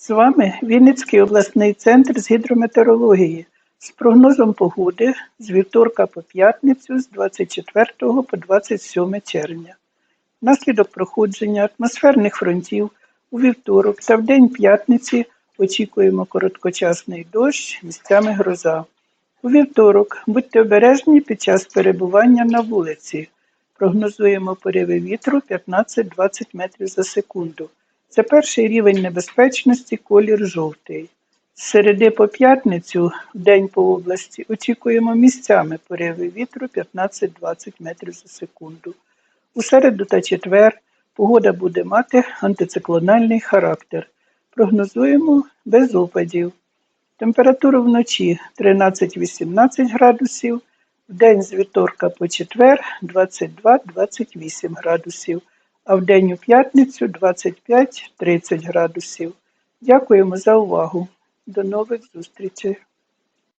З вами Вінницький обласний центр з гідрометеорології з прогнозом погоди з вівторка по п'ятницю з 24 по 27 червня. Внаслідок проходження атмосферних фронтів у вівторок та в день п'ятниці очікуємо короткочасний дощ, місцями гроза. У вівторок будьте обережні під час перебування на вулиці. Прогнозуємо пориви вітру 15-20 метрів за секунду. Це перший рівень небезпечності, колір жовтий. З середи по п'ятницю, в день по області, очікуємо місцями пориви вітру 15-20 метрів за секунду. У середу та четвер погода буде мати антициклональний характер. Прогнозуємо без опадів. Температура вночі 13-18 градусів, в день з вівторка по четвер 22-28 градусів, а в день у п'ятницю 25-30 градусів. Дякуємо за увагу. До нових зустрічей.